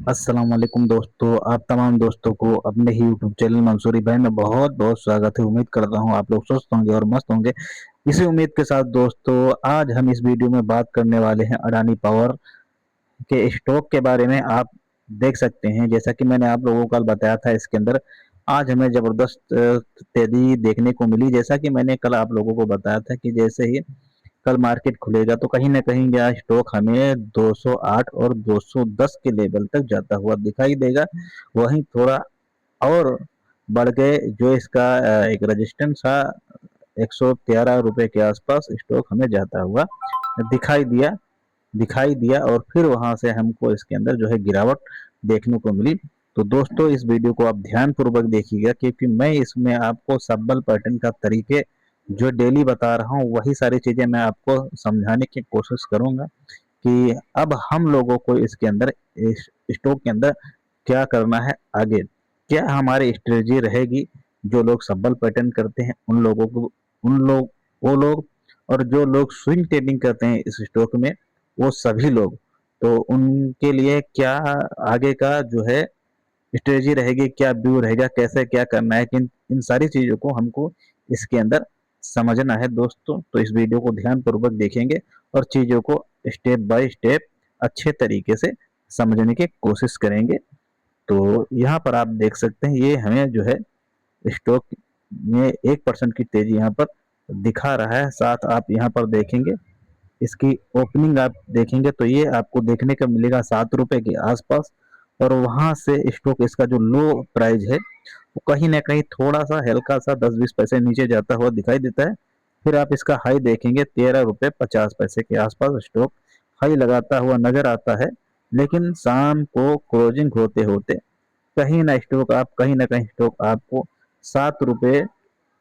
अस्सलाम वालेकुम दोस्तों, आप तमाम दोस्तों को अपने ही यूट्यूब चैनल मंसूरी भाई में बहुत बहुत स्वागत है। उम्मीद करता हूँ आप लोग स्वस्थ होंगे और मस्त होंगे। इसी उम्मीद के साथ दोस्तों, आज हम इस वीडियो में बात करने वाले हैं अडानी पावर के स्टॉक के बारे में। आप देख सकते हैं, जैसा कि मैंने आप लोगों को कल बताया था, इसके अंदर आज हमें जबरदस्त तेजी देखने को मिली। जैसा कि मैंने कल आप लोगों को बताया था कि जैसे ही कल मार्केट खुलेगा तो कहीं ना कहीं यह स्टॉक हमें 208 और 210 के लेवल तक जाता हुआ दिखाई देगा। वहीं थोड़ा और बढ़ के जो इसका एक रेजिस्टेंस था 113 रुपए के आसपास, स्टॉक हमें जाता हुआ दिखाई दिया दिखाई दिया और फिर वहां से हमको इसके अंदर जो है गिरावट देखने को मिली। तो दोस्तों, इस वीडियो को आप ध्यान पूर्वक देखिएगा, क्योंकि मैं इसमें आपको सब्बल पैटर्न का तरीके जो डेली बता रहा हूँ वही सारी चीजें मैं आपको समझाने की कोशिश करूंगा कि अब हम लोगों को इसके अंदर, इस स्टॉक के अंदर क्या करना है आगे, क्या हमारी स्ट्रेटजी रहेगी। जो लोग सब्बल पैटर्न करते हैं उन लोगों को, उन लोग वो लोग, और जो लोग स्विंग ट्रेडिंग करते हैं इस स्टॉक में, वो सभी लोग, तो उनके लिए क्या आगे का जो है स्ट्रेटजी रहेगी, क्या व्यू रहेगा, कैसे क्या करना है, किन इन सारी चीजों को हमको इसके अंदर समझना है दोस्तों। तो इस वीडियो को ध्यान पूर्वक देखेंगे और चीजों को स्टेप बाय स्टेप अच्छे तरीके से समझने की कोशिश करेंगे। तो यहाँ पर आप देख सकते हैं, ये हमें जो है स्टॉक में 1% की तेजी यहाँ पर दिखा रहा है। साथ आप यहाँ पर देखेंगे, इसकी ओपनिंग आप देखेंगे तो ये आपको देखने का मिलेगा 7 रुपए के आसपास, और वहां से स्टॉक इसका जो लो प्राइस है वो कहीं ना कहीं थोड़ा सा हल्का सा 10-20 पैसे नीचे जाता हुआ दिखाई देता है। फिर आप इसका हाई देखेंगे 13 रुपए 50 पैसे के आसपास स्टॉक हाई लगाता हुआ नजर आता है। लेकिन शाम को क्लोजिंग होते होते कहीं ना कहीं स्टॉक आपको 7 रुपए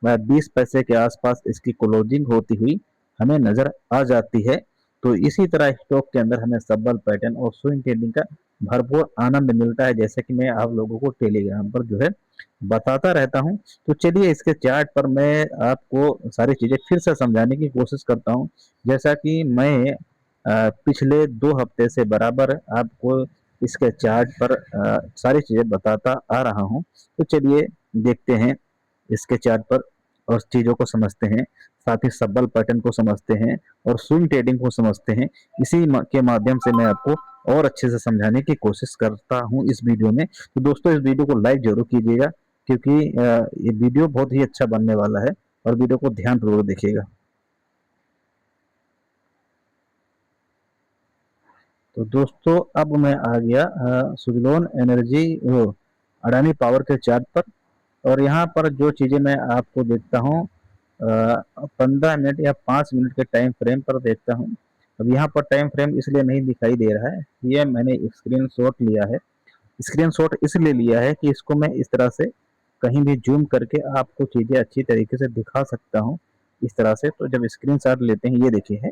20 पैसे के आसपास इसकी क्लोजिंग होती हुई हमें नजर आ जाती है। तो इसी तरह स्टॉक के अंदर हमें सब्बल पैटर्न और स्विंग ट्रेडिंग का भरपूर आनंद मिलता है, जैसे कि मैं आप लोगों को टेलीग्राम पर जो है बताता रहता हूं। तो चलिए, इसके चार्ट पर मैं आपको सारी चीजें फिर से समझाने की कोशिश करता हूं। जैसा कि मैं पिछले 2 हफ्ते से बराबर आपको इसके चार्ट पर सारी चीजें बताता आ रहा हूं। तो चलिए देखते हैं इसके चार्ट पर और चीजों को समझते हैं, साथ ही सब्बल पैटर्न को समझते हैं और स्विंग ट्रेडिंग को समझते हैं। के माध्यम से मैं आपको और अच्छे से समझाने की कोशिश करता हूं इस वीडियो में। तो दोस्तों, इस वीडियो को लाइक जरूर कीजिएगा, क्योंकि ये वीडियो बहुत ही अच्छा बनने वाला है, और वीडियो को ध्यान पूर्वक देखिएगा। तो दोस्तों, अब मैं आ गया सुजलोन एनर्जी, अडानी पावर के चार्ट पर। और यहाँ पर जो चीजें मैं आपको देखता हूँ 15 मिनट या 5 मिनट के टाइम फ्रेम पर देखता हूँ। अब यहाँ पर टाइम फ्रेम इसलिए नहीं दिखाई दे रहा है, ये मैंने स्क्रीन शॉट लिया है। स्क्रीन शॉट इसलिए लिया है कि इसको मैं इस तरह से कहीं भी जूम करके आपको चीजें अच्छी तरीके से दिखा सकता हूँ। इस तरह से, तो जब स्क्रीन शॉट लेते हैं, ये देखिए है,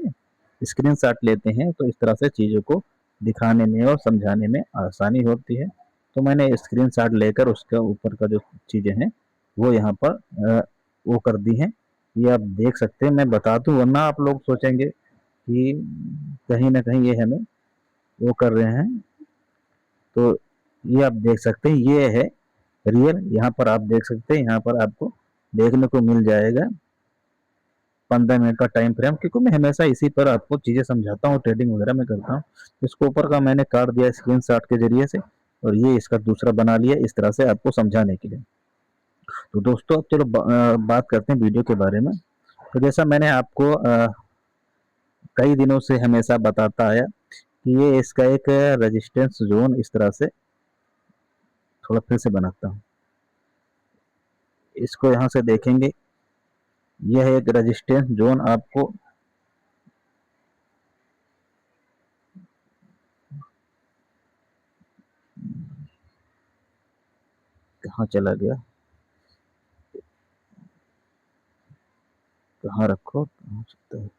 स्क्रीन शॉट लेते हैं तो इस तरह से चीजों को दिखाने में और समझाने में आसानी होती है। तो मैंने स्क्रीन शॉट लेकर उसके ऊपर का जो चीजें हैं वो यहाँ पर वो कर दी हैं। ये आप देख सकते हैं, मैं बता दूं, वरना आप लोग सोचेंगे कि कहीं ना कहीं ये हमें वो कर रहे हैं। तो ये आप देख सकते हैं, ये है रियल। यहाँ पर आप देख सकते हैं, यहाँ पर आपको देखने को मिल जाएगा 15 मिनट का टाइम फ्रेम, क्योंकि मैं हमेशा इसी पर आपको चीजें समझाता हूँ, ट्रेडिंग वगैरह में करता हूँ। इसको ऊपर का मैंने काट दिया स्क्रीन शॉट के जरिए से, और ये इसका दूसरा बना लिया इस तरह से आपको समझाने के लिए। तो दोस्तों, अब चलो बात करते हैं वीडियो के बारे में। तो जैसा मैंने आपको कई दिनों से हमेशा बताता आया कि ये इसका एक रेजिस्टेंस जोन, इस तरह से थोड़ा फिर से बनाता हूँ, इसको यहाँ से देखेंगे, यह एक रेजिस्टेंस जोन आपको कहाँ चला गया, कहाँ रखो, कहाँ सकता है।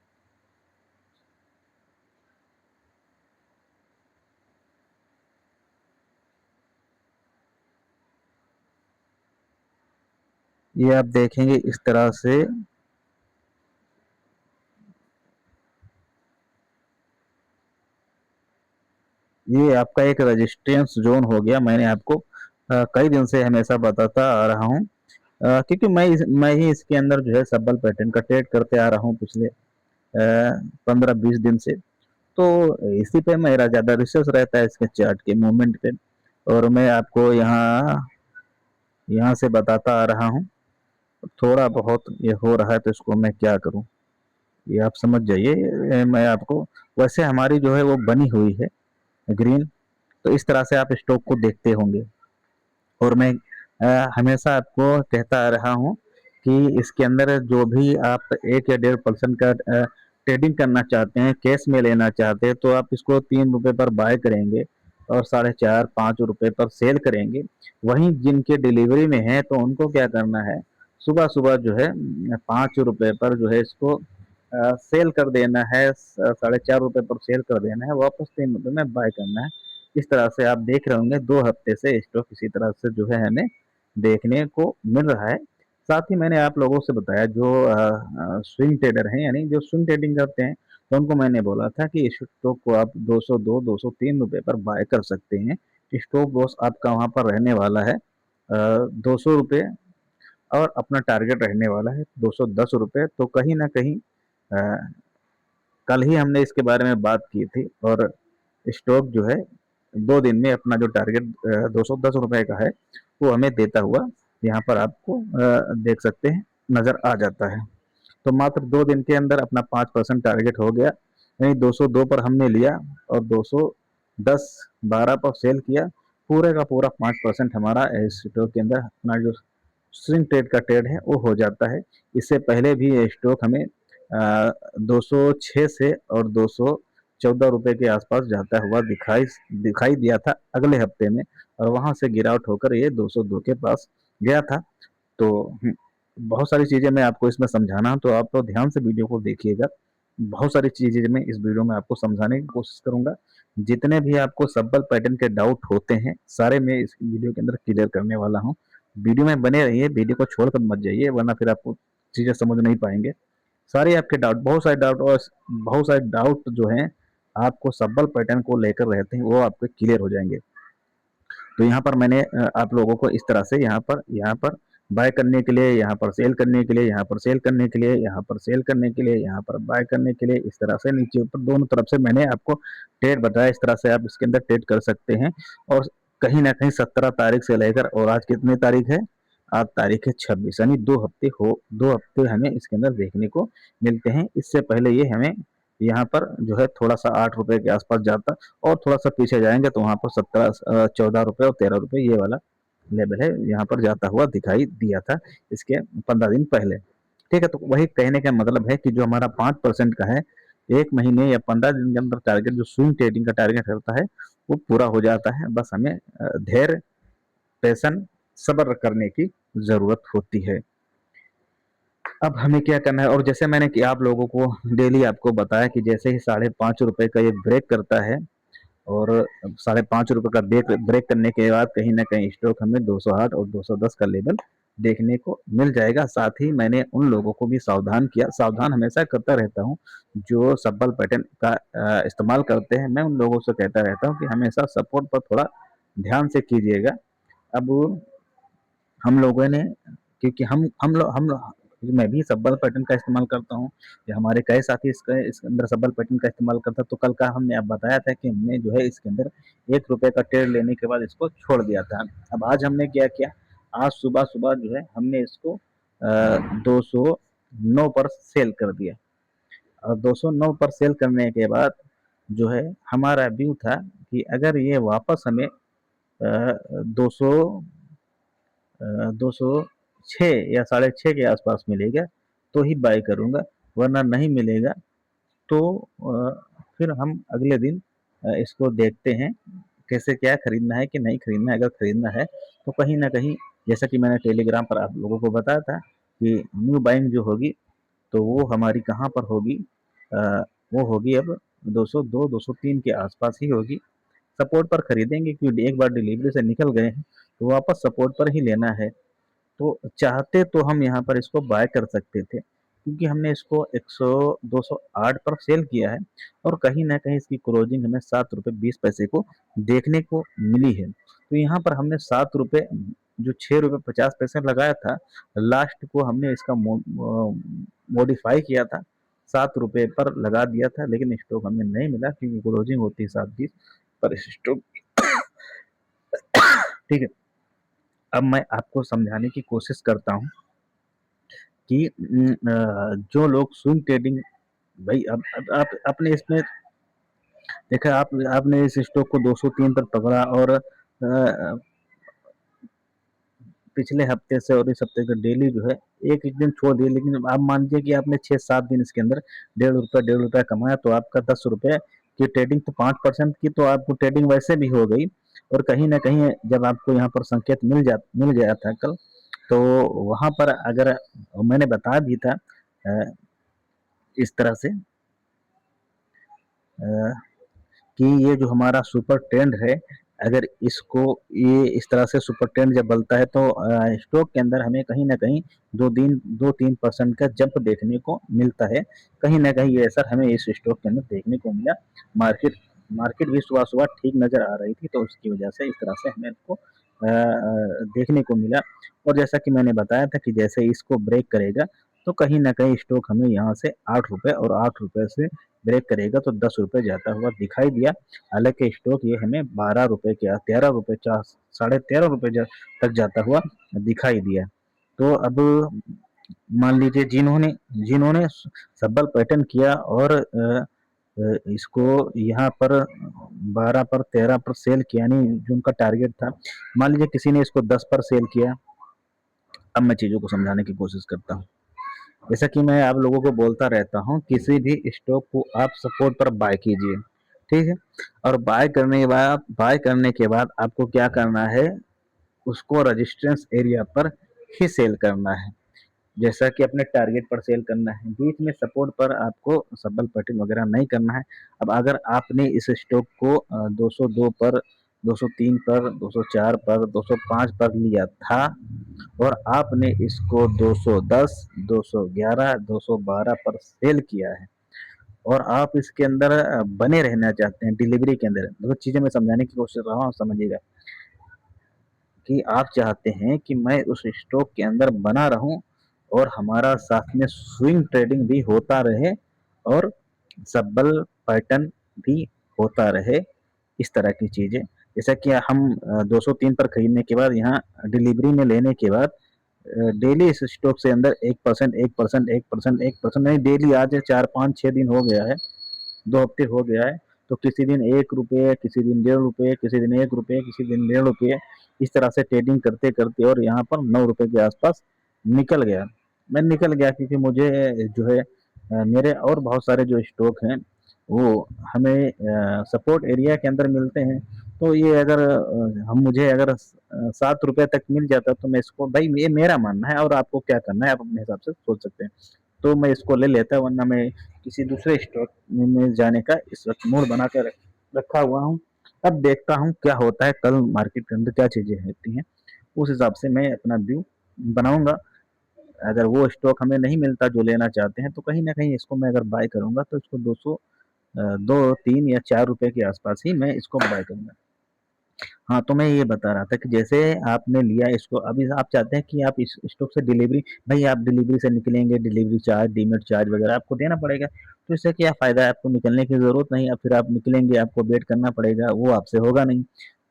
ये आप देखेंगे इस तरह से, ये आपका एक रेजिस्टेंस जोन हो गया। मैंने आपको कई दिन से हमेशा बताता आ रहा हूँ, क्योंकि मैं ही इसके अंदर जो है सब्बल पैटर्न का ट्रेड करते आ रहा हूँ पिछले 15-20 दिन से। तो इसी पे मेरा ज़्यादा रिसर्च रहता है, इसके चार्ट के मूवमेंट पे। और मैं आपको यहाँ यहाँ से बताता आ रहा हूँ। थोड़ा बहुत ये हो रहा है तो इसको मैं क्या करूँ, ये आप समझ जाइए। मैं आपको, वैसे हमारी जो है वो बनी हुई है ग्रीन, तो इस तरह से आप स्टॉक को देखते होंगे। और मैं हमेशा आपको कहता आ रहा हूँ कि इसके अंदर जो भी आप 1 या 1.5% का ट्रेडिंग करना चाहते हैं, कैश में लेना चाहते हैं, तो आप इसको 3 रुपये पर बाय करेंगे और 4.5-5 रुपये पर सेल करेंगे। वहीं जिनके डिलीवरी में है तो उनको क्या करना है, सुबह सुबह जो है 5 रुपये पर जो है इसको सेल कर देना है, 4.5 रुपये पर सेल कर देना है, वापस 3 रुपये में बाय करना है। इस तरह से आप देख रहे होंगे 2 हफ्ते से स्टॉक इसी तरह से जो है हमें देखने को मिल रहा है। साथ ही मैंने आप लोगों से बताया जो स्विंग ट्रेडर हैं, यानी जो स्विंग ट्रेडिंग करते हैं, तो उनको मैंने बोला था कि इस स्टॉक को आप 202 203 रुपये पर बाय कर सकते हैं। स्टॉप लॉस आपका वहां पर रहने वाला है 200 रुपये, और अपना टारगेट रहने वाला है 210 रुपये। तो कहीं ना कहीं अ, कल ही हमने इसके बारे में बात की थी, और स्टॉक जो है 2 दिन में अपना जो टारगेट 210 रुपये का है वो हमें देता हुआ यहाँ पर आपको देख सकते हैं, नज़र आ जाता है। तो मात्र 2 दिन के अंदर अपना 5% टारगेट हो गया, यानी 202 पर हमने लिया और 210 12 पर सेल किया। पूरे का पूरा 5% हमारा इस स्टॉक के अंदर अपना जो स्विंग ट्रेड का ट्रेड है वो हो जाता है। इससे पहले भी ये स्टॉक हमें 206 से और 214 रुपये के आसपास जाता हुआ दिखाई दिखाई दिया था अगले हफ्ते में, और वहां से गिरावट होकर ये 202 के पास गया था। तो बहुत सारी चीज़ें मैं आपको इसमें समझाना हूं, तो आप तो ध्यान से वीडियो को देखिएगा। बहुत सारी चीज़ें मैं इस वीडियो में आपको समझाने की कोशिश करूंगा। जितने भी आपको सब्बल पैटर्न के डाउट होते हैं, सारे मैं इस वीडियो के अंदर क्लियर करने वाला हूँ। वीडियो में बने रहिए, वीडियो को छोड़कर मत जाइए, वरना फिर आपको चीज़ें समझ नहीं पाएंगे। सारे आपके डाउट, बहुत सारे डाउट जो हैं आपको सब्बल पैटर्न को लेकर रहते हैं, वो आपके क्लियर हो जाएंगे। तो यहाँ पर मैंने आप लोगों को इस तरह से यहाँ पर बाय करने के लिए, यहाँ पर सेल करने के लिए, यहाँ पर सेल करने के लिए, यहाँ पर सेल करने के लिए, यहाँ पर बाय करने के लिए, इस तरह से नीचे ऊपर दोनों तरफ से मैंने आपको ट्रेड बताया। इस तरह से आप इसके अंदर ट्रेड कर सकते हैं। और कहीं ना कहीं 17 तारीख से लेकर, और आज कितनी तारीख है, आज तारीख है 26, यानी 2 हफ्ते हमें इसके अंदर देखने को मिलते हैं। इससे पहले ये हमें यहाँ पर जो है थोड़ा सा 8 रुपये के आसपास जाता, और थोड़ा सा पीछे जाएंगे तो वहां पर 14 रुपये और 13 रुपये ये वाला लेवल है, यहाँ पर जाता हुआ दिखाई दिया था इसके 15 दिन पहले। ठीक है, तो वही कहने का मतलब है कि जो हमारा 5% का है, 1 महीने या 15 दिन के अंदर टारगेट, जो स्विंग ट्रेडिंग का टारगेट रहता है, वो पूरा हो जाता है। बस हमें धैर्य, पैशन, सब्र करने की जरूरत होती है। अब हमें क्या करना है, और जैसे मैंने कि आप लोगों को डेली आपको बताया कि जैसे ही 5.5 रुपये का ये ब्रेक करता है, और 5.5 रुपये का ब्रेक ब्रेक करने के बाद कहीं ना कहीं स्टॉक हमें 208 और 210 का लेवल देखने को मिल जाएगा। साथ ही मैंने उन लोगों को भी सावधान किया, सावधान हमेशा करता रहता हूँ जो सब्बल पैटर्न का इस्तेमाल करते हैं। मैं उन लोगों से कहता रहता हूँ कि हमेशा सपोर्ट पर थोड़ा ध्यान से कीजिएगा। अब हम लोगों ने, क्योंकि मैं भी सब्बल पैटर्न का इस्तेमाल करता हूँ, या हमारे कई साथी इसके अंदर सब्बल पैटर्न का इस्तेमाल करता, तो कल का हमने आप बताया था कि हमने जो है इसके अंदर 1 रुपये का ट्रेड लेने के बाद इसको छोड़ दिया था। अब आज हमने क्या किया, आज सुबह सुबह जो है हमने इसको 209 पर सेल कर दिया, और 209 पर सेल करने के बाद जो है हमारा व्यू था कि अगर ये वापस हमें 200 206 या 6.5 के आसपास मिलेगा तो ही बाय करूंगा, वरना नहीं मिलेगा तो फिर हम अगले दिन इसको देखते हैं कैसे, क्या खरीदना है कि नहीं खरीदना है। अगर खरीदना है तो कहीं ना कहीं, जैसा कि मैंने टेलीग्राम पर आप लोगों को बताया था कि न्यू बाइंग जो होगी तो वो हमारी कहाँ पर होगी, वो होगी अब 202 203 के आसपास ही होगी। सपोर्ट पर खरीदेंगे, क्योंकि एक बार डिलीवरी से निकल गए हैं तो वापस सपोर्ट पर ही लेना है। तो चाहते तो हम यहाँ पर इसको बाय कर सकते थे, क्योंकि हमने इसको 100 208 पर सेल किया है और कहीं न कहीं इसकी क्लोजिंग हमें ₹7.20 को देखने को मिली है। तो यहाँ पर हमने ₹7 जो ₹6.50 लगाया था, लास्ट को हमने इसका मॉडिफाई किया था, ₹7 पर लगा दिया था, लेकिन स्टॉक हमें नहीं मिला क्योंकि क्लोजिंग होती है 7:20 पर स्टॉक। ठीक है, अब मैं आपको समझाने की कोशिश करता हूँ कि जो लोग स्विंग ट्रेडिंग, भाई अब आप आपने इसमें देखा, आपने इस स्टॉक को 203 पर पकड़ा और पिछले हफ्ते से और इस हफ्ते का डेली जो है एक एक दिन छोड़ दिए, लेकिन आप मान लीजिए कि आपने 6-7 दिन इसके अंदर ₹1.5 कमाया, तो आपका ₹10 की ट्रेडिंग, तो 5% की तो आपको ट्रेडिंग वैसे भी हो गई। और कहीं ना कहीं जब आपको यहाँ पर संकेत मिल गया था कल, तो वहां पर अगर मैंने बता भी था इस तरह से कि ये जो हमारा सुपर ट्रेंड है, अगर इसको ये इस तरह से सुपर ट्रेंड जब बनता है, तो स्टॉक के अंदर हमें कहीं ना कहीं 2-3% का जंप देखने को मिलता है। कहीं ना कहीं ये असर हमें इस स्टॉक के अंदर देखने को मिला। मार्केट मार्केट भी सुबह सुबह ठीक नजर आ रही थी, तो उसकी वजह से इस तरह से हमें इसको देखने को मिला। और जैसा कि मैंने बताया था कि जैसे इसको ब्रेक करेगा, तो कहीं ना कहीं स्टॉक हमें यहाँ से ₹8 और ₹8 से ब्रेक करेगा, तो ₹10 जाता हुआ दिखाई दिया। हालांकि स्टॉक ये हमें ₹12 के ₹13, साढ़े ₹13 तक जाता हुआ दिखाई दिया। तो अब मान लीजिए जिन्होंने जिन्होंने सबल पैटर्न किया और इसको यहाँ पर 12 पर 13 पर सेल किया, यानी जो उनका टारगेट था, मान लीजिए किसी ने इसको 10 पर सेल किया। अब मैं चीजों को समझाने की कोशिश करता हूँ। जैसा कि मैं आप लोगों को बोलता रहता हूँ, किसी भी स्टॉक को आप सपोर्ट पर बाय कीजिए, ठीक है। और बाय करने के बाद आपको क्या करना है, उसको रेजिस्टेंस एरिया पर ही सेल करना है, जैसा कि अपने टारगेट पर सेल करना है। बीच में सपोर्ट पर आपको सबल पटिंग वगैरह नहीं करना है। अब अगर आपने इस स्टॉक को 202 पर, 203 पर, 204 पर, 205 पर लिया था और आपने इसको 210, 211, 212 पर सेल किया है और आप इसके अंदर बने रहना चाहते हैं डिलीवरी के अंदर, तो चीजें मैं समझाने की कोशिश कर रहा हूँ, समझिएगा कि आप चाहते हैं कि मैं उस स्टॉक के अंदर बना रहूं और हमारा साथ में स्विंग ट्रेडिंग भी होता रहे और सबल पैटर्न भी होता रहे, इस तरह की चीजें। जैसा कि हम 203 पर खरीदने के बाद यहाँ डिलीवरी में लेने के बाद डेली इस स्टॉक से अंदर 1%, 1%, 1%, 1% नहीं, डेली आज 4-5-6 दिन हो गया है, 2 हफ्ते हो गया है। तो किसी दिन ₹1, किसी दिन ₹1.5, किसी दिन ₹1, किसी दिन ₹1.5, इस तरह से ट्रेडिंग करते करते और यहाँ पर ₹9 के आसपास निकल गया। मैं निकल गया क्योंकि मुझे जो है मेरे और बहुत सारे जो स्टॉक हैं वो हमें सपोर्ट एरिया के अंदर मिलते हैं। तो ये अगर हम मुझे अगर ₹7 तक मिल जाता, तो मैं इसको, भाई ये मेरा मानना है और आपको क्या करना है आप अपने हिसाब से सोच सकते हैं, तो मैं इसको ले लेता, वरना मैं किसी दूसरे स्टॉक में जाने का इस वक्त मूड बना कर रखा हुआ हूँ। अब देखता हूँ क्या होता है, कल मार्केट के अंदर क्या चीजें होती हैं, उस हिसाब से मैं अपना व्यू बनाऊंगा। अगर वो स्टॉक हमें नहीं मिलता जो लेना चाहते हैं, तो कहीं ना कहीं इसको मैं अगर बाय करूंगा, तो इसको 2, 3 या ₹4 के आसपास ही मैं इसको बाय करूंगा। हाँ, तो मैं ये बता रहा था कि जैसे आपने लिया इसको, अभी आप चाहते हैं कि आप इस स्टॉक से डिलीवरी, भाई आप डिलीवरी से निकलेंगे, डिलीवरी चार्ज, डीमेट चार्ज वगैरह आपको देना पड़ेगा, तो इससे क्या फ़ायदा है, आपको निकलने की ज़रूरत नहीं है, फिर आप निकलेंगे, आपको वेट करना पड़ेगा, वो आपसे होगा नहीं।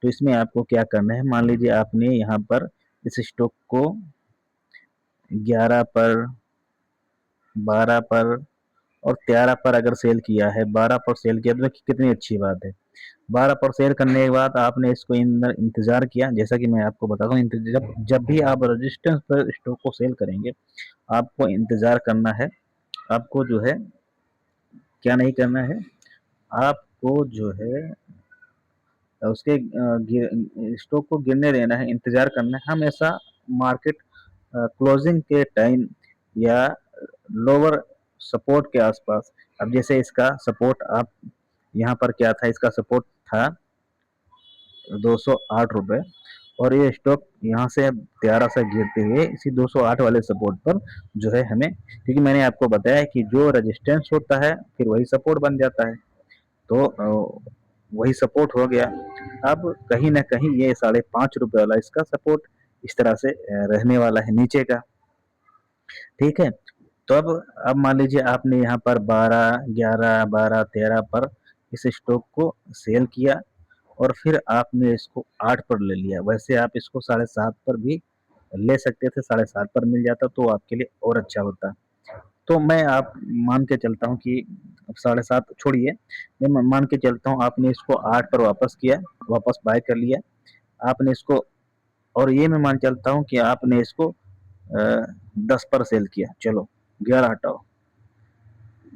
तो इसमें आपको क्या करना है, मान लीजिए आपने यहाँ पर इस स्टॉक को 11 पर, 12 पर और 13 पर अगर सेल किया है, 12 पर सेल किया, तो कितनी अच्छी बात है। 12 पर सेल करने के बाद आपने इसको इंतजार किया, जैसा कि मैं आपको बताता हूँ, जब जब भी आप रेजिस्टेंस पर स्टॉक को सेल करेंगे, आपको इंतजार करना है। आपको जो है क्या नहीं करना है, आपको जो है उसके स्टॉक को गिरने देना है, इंतजार करना है हमेशा। मार्केट क्लोजिंग के टाइम या लोअर सपोर्ट के आसपास, अब जैसे इसका सपोर्ट, आप यहाँ पर क्या था, इसका सपोर्ट था ₹208, और ये स्टॉक यहाँ से अब 13 से गिरते हुए इसी 208 वाले सपोर्ट पर जो है हमें, क्योंकि मैंने आपको बताया कि जो रेजिस्टेंस होता है फिर वही सपोर्ट बन जाता है, तो वही सपोर्ट हो गया। अब कहीं ना कहीं ये ₹5.5 वाला इसका सपोर्ट इस तरह से रहने वाला है नीचे का। ठीक है, तो अब मान लीजिए आपने यहाँ पर 12, 11, 12, 13 पर इस स्टॉक को सेल किया और फिर आपने इसको 8 पर ले लिया। वैसे आप इसको 7.5 पर भी ले सकते थे, 7.5 पर मिल जाता तो आपके लिए और अच्छा होता। तो मैं आप मान के चलता हूँ कि अब 7.5 छोड़िए, मैं मान के चलता हूँ आपने इसको 8 पर वापस किया, वापस बाय कर लिया आपने इसको, और ये मैं मान चलता हूँ कि आपने इसको 10 पर सेल किया। चलो 11 हटाओ,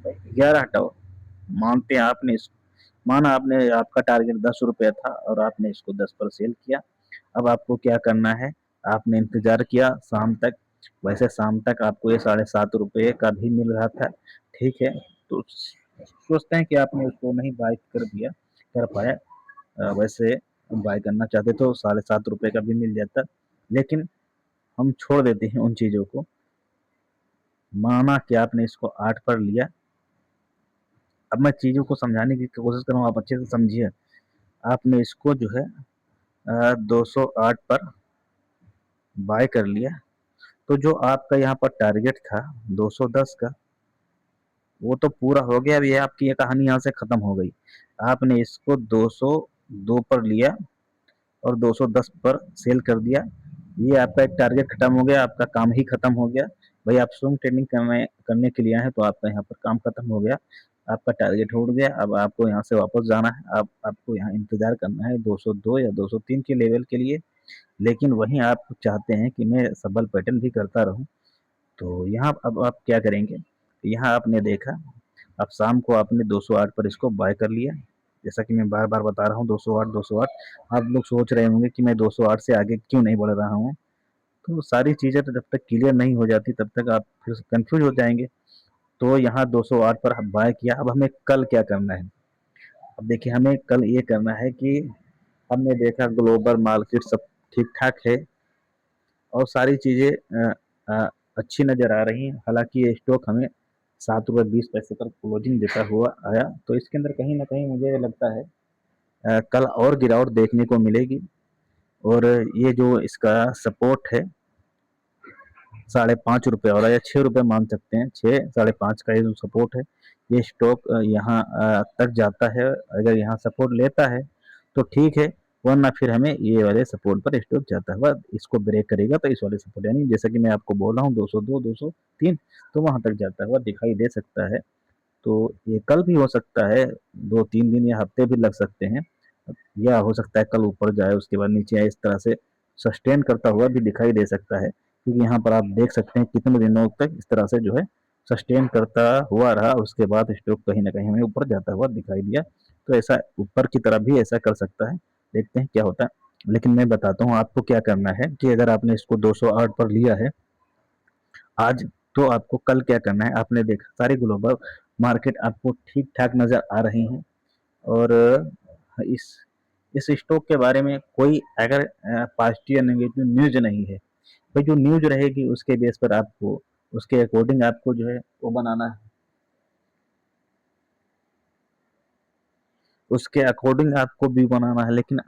11 हटाओ, मानते हैं आपने इस, माना आपने, आपका टारगेट ₹10 था और आपने इसको 10 पर सेल किया। अब आपको क्या करना है, आपने इंतजार किया शाम तक। वैसे शाम तक आपको ये ₹7.5 का भी मिल रहा था, ठीक है, तो सोचते हैं कि आपने उसको नहीं बाय कर दिया, कर पाया। वैसे बाय करना चाहते तो ₹7.5 का भी मिल जाता, लेकिन हम छोड़ देते हैं उन चीज़ों को। माना कि आपने इसको 8 पर लिया। अब मैं चीज़ों को समझाने की कोशिश कर रहा हूँ, आप अच्छे से समझिए। आपने इसको जो है 208 पर बाय कर लिया, तो जो आपका यहाँ पर टारगेट था 210 का, वो तो पूरा हो गया। अब ये आपकी ये कहानी यहाँ से खत्म हो गई। आपने इसको 202 पर लिया और 210 पर सेल कर दिया। ये आपका एक टारगेट खत्म हो गया, आपका काम ही खत्म हो गया। भाई आप स्विंग ट्रेडिंग करने करने के लिए आए हैं, तो आपका यहाँ पर काम खत्म हो गया, आपका टारगेट उड़ गया। अब आपको यहाँ से वापस जाना है, अब आपको यहाँ इंतजार करना है 202 या 203 के लेवल के लिए। लेकिन वहीं आप चाहते हैं कि मैं सबल पैटर्न भी करता रहूं, तो यहाँ अब आप क्या करेंगे, यहाँ आपने देखा, अब शाम को आपने 208 पर इसको बाय कर लिया। जैसा कि मैं बार बार बता रहा हूँ 208, 208। आप लोग सोच रहे होंगे कि मैं 208 से आगे क्यों नहीं बढ़ रहा हूँ। तो सारी चीज़ें तो जब तक क्लियर नहीं हो जाती तब तक आप फिर कंफ्यूज हो जाएंगे। तो यहाँ 208 पर बाय किया। अब हमें कल क्या करना है, अब देखिए हमें कल ये करना है कि हमने देखा ग्लोबल मार्केट सब ठीक ठाक है और सारी चीज़ें अच्छी नज़र आ रही हैं। हालांकि ये स्टॉक हमें ₹7.20 पर क्लोजिंग देता हुआ आया, तो इसके अंदर कहीं ना कहीं मुझे लगता है कल और गिरावट देखने को मिलेगी। और ये जो इसका सपोर्ट है ₹5.5 वाला या ₹6 मान सकते हैं, 6 साढ़े 5 का ये जो सपोर्ट है, ये स्टॉक यहाँ तक जाता है। अगर यहाँ सपोर्ट लेता है तो ठीक है, वरना फिर हमें ये वाले सपोर्ट पर स्टॉक जाता है बाद इसको ब्रेक करेगा तो इस वाले सपोर्ट, यानी जैसा कि मैं आपको बोल रहा हूँ 202, 203, तो वहां तक जाता है, वह दिखाई दे सकता है। तो ये कल भी हो सकता है, 2-3 दिन या हफ्ते भी लग सकते हैं, या हो सकता है कल ऊपर जाए उसके बाद नीचे आए, इस तरह से सस्टेन करता हुआ भी दिखाई दे सकता है। क्योंकि यहाँ पर आप देख सकते हैं कितने दिनों तक इस तरह से जो है सस्टेन करता हुआ रहा, उसके बाद स्टॉक कहीं ना कहीं हमें ऊपर जाता हुआ दिखाई दिया। तो ऐसा ऊपर की तरफ भी ऐसा कर सकता है, देखते हैं क्या होता है। लेकिन मैं बताता हूँ आपको क्या करना है कि अगर आपने इसको 208 पर लिया है आज, तो आपको कल क्या करना है। आपने देखा सारी ग्लोबल मार्केट आपको ठीक ठाक नजर आ रही हैं, और इस इस स्टॉक के बारे में कोई अगर पॉजिटिव या नेगेटिव न्यूज नहीं है, भाई जो न्यूज रहेगी उसके बेस पर आपको, उसके अकॉर्डिंग आपको जो है वो बनाना है, उसके अकॉर्डिंग आपको भी बनाना है। लेकिन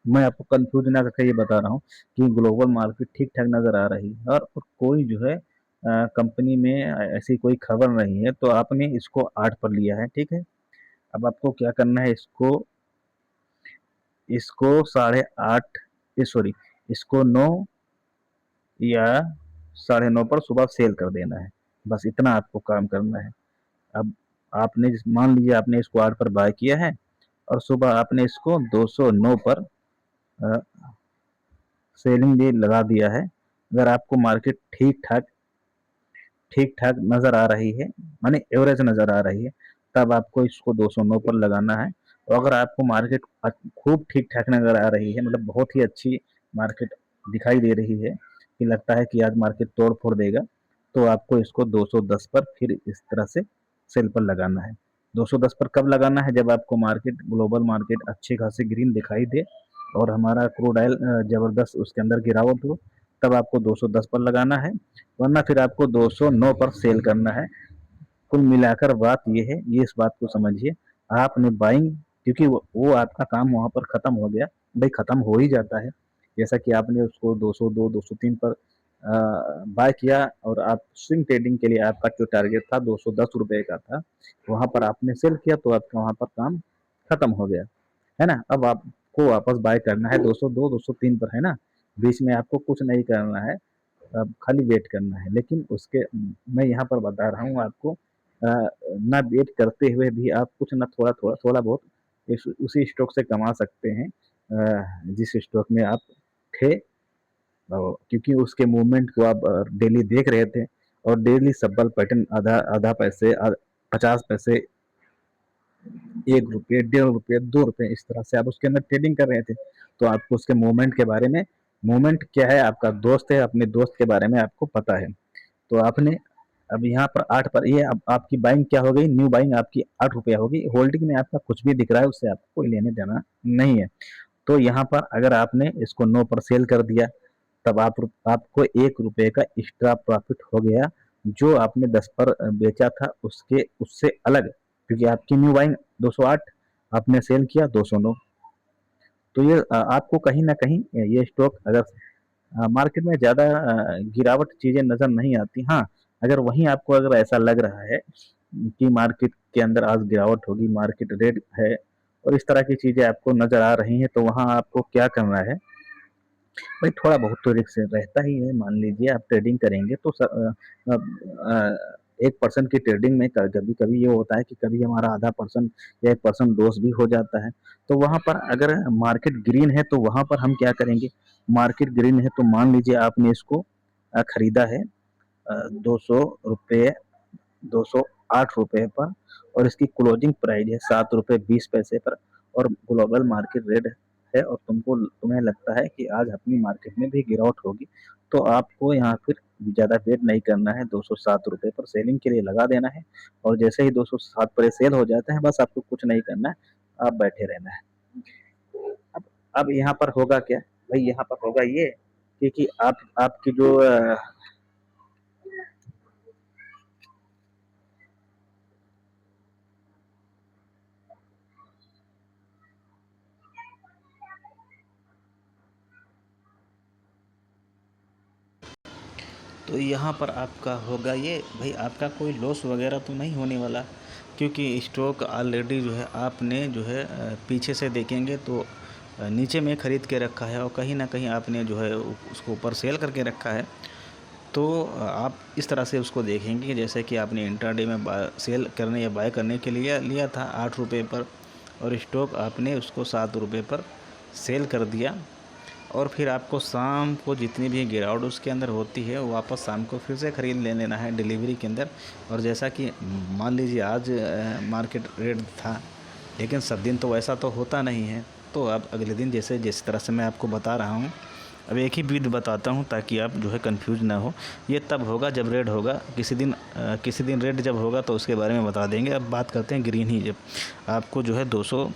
मैं आपको कंफ्यूज ना करके ये बता रहा हूँ कि ग्लोबल मार्केट ठीक ठाक नजर आ रही है, और कोई जो है कंपनी में ऐसी कोई खबर नहीं है, तो आपने इसको 8 पर लिया है, ठीक है। अब आपको क्या करना है, इसको इसको 8:30, सॉरी, इसको 9 या 9:30 पर सुबह सेल कर देना है। बस इतना आपको काम करना है। अब आपने मान लीजिए आपने इसको 8 पर बाय किया है और सुबह आपने इसको 209 पर अ, सेलिंग भी लगा दिया है। अगर आपको मार्केट ठीक ठाक नजर आ रही है, माने एवरेज नजर आ रही है, तब आपको इसको 209 पर लगाना है। और अगर आपको मार्केट खूब ठीक ठाक नजर आ रही है, मतलब बहुत ही अच्छी मार्केट दिखाई दे रही है कि लगता है कि आज मार्केट तोड़ फोड़ देगा, तो आपको इसको 210 पर फिर इस तरह से सेल पर लगाना है। 210 पर कब लगाना है, जब आपको मार्केट, ग्लोबल मार्केट अच्छी खासी ग्रीन दिखाई दे और हमारा क्रूड ऑयल ज़बरदस्त उसके अंदर गिरावट हो, तब आपको 210 पर लगाना है, वरना फिर आपको 209 पर सेल करना है। कुल मिलाकर बात ये है, ये इस बात को समझिए, आपने बाइंग, क्योंकि वो आपका काम वहाँ पर ख़त्म हो गया, भाई ख़त्म हो ही जाता है। जैसा कि आपने उसको 202, 203 पर बाय किया और आप स्विंग ट्रेडिंग के लिए आपका जो टारगेट था ₹210 का था, वहाँ पर आपने सेल किया तो आपका वहाँ पर काम ख़त्म हो गया, है ना? अब आपको वापस बाय करना है 202, 203 पर, है ना? बीच में आपको कुछ नहीं करना है, अब खाली वेट करना है। लेकिन उसके मैं यहाँ पर बता रहा हूँ आपको, ना वेट करते हुए भी आप कुछ ना थोड़ा बहुत उसी स्टॉक से कमा सकते हैं, जिस स्टॉक में आप थे, क्योंकि उसके मूवमेंट को आप डेली देख रहे थे और डेली सब्बल पैटर्न आधा आधा पैसे 50 पैसे, ₹1, ₹1.5, ₹2, इस तरह से आप उसके अंदर ट्रेडिंग कर रहे थे। तो आपको उसके मूवमेंट के बारे में, मूवमेंट क्या है, आपका दोस्त है, अपने दोस्त के बारे में आपको पता है। तो आपने अब यहाँ पर 8 पर, ये अब आपकी बाइंग क्या हो गई, न्यू बाइंग आपकी ₹8 होगी। होल्डिंग में आपका कुछ भी दिख रहा है, उससे आपको कोई लेना-देना नहीं है। तो यहाँ पर अगर आपने इसको 9 पर सेल कर दिया, तब आपको ₹1 का एक्स्ट्रा प्रॉफिट हो गया, जो आपने 10 पर बेचा था उसके उससे अलग, क्योंकि आपकी न्यू बाइंग 208, आपने सेल किया 209। तो ये आपको कहीं न कहीं ये स्टॉक अगर मार्केट में ज़्यादा गिरावट चीज़ें नज़र नहीं आती। हाँ, अगर वहीं आपको अगर ऐसा लग रहा है कि मार्केट के अंदर आज गिरावट होगी, मार्केट रेड है और इस तरह की चीज़ें आपको नज़र आ रही हैं, तो वहाँ आपको क्या करना है, भाई थोड़ा बहुत तो रिस्क रहता ही है। मान लीजिए आप ट्रेडिंग करेंगे तो 1% की ट्रेडिंग में कभी-कभी ये होता है कि कभी हमारा आधा परसेंट या 1% लॉस भी हो जाता है। तो वहाँ पर अगर मार्केट ग्रीन है तो वहाँ पर हम क्या करेंगे, मार्केट ग्रीन है तो मान लीजिए आपने इसको खरीदा है ₹200, ₹208 पर, और इसकी क्लोजिंग प्राइस है ₹7.20 पर, और ग्लोबल मार्केट रेट है, और तुम्हें लगता है कि आज अपनी मार्केट में भी गिरावट होगी, तो आपको यहाँ फिर ज़्यादा वेट नहीं करना है, ₹207 पर सेलिंग के लिए लगा देना है, और जैसे ही 207 पर ये सेल हो जाता है, बस आपको कुछ नहीं करना है, आप बैठे रहना है। अब अब यहाँ पर होगा क्या? भाई यहाँ पर होगा ये, क्योंकि आपकी जो तो यहाँ पर आपका होगा ये, भाई आपका कोई लॉस वगैरह तो नहीं होने वाला, क्योंकि स्टॉक ऑलरेडी जो है आपने जो है पीछे से देखेंगे तो नीचे में ख़रीद के रखा है और कहीं ना कहीं आपने जो है उसको ऊपर सेल करके रखा है। तो आप इस तरह से उसको देखेंगे जैसे कि आपने इंट्राडे में सेल करने या बाय करने के लिए लिया था ₹8 पर, और स्टॉक आपने उसको ₹7 पर सेल कर दिया, और फिर आपको शाम को जितनी भी गिरावट उसके अंदर होती है वो वापस शाम को फिर से ख़रीद ले लेना है डिलीवरी के अंदर। और जैसा कि मान लीजिए आज मार्केट रेट था, लेकिन सब दिन तो वैसा तो होता नहीं है, तो आप अगले दिन जैसे जिस तरह से मैं आपको बता रहा हूँ, अब एक ही विधि बताता हूँ ताकि आप जो है कंफ्यूज ना हो। ये तब होगा जब रेड होगा, किसी दिन रेड जब होगा तो उसके बारे में बता देंगे। अब बात करते हैं ग्रीन ही। जब आपको जो है 200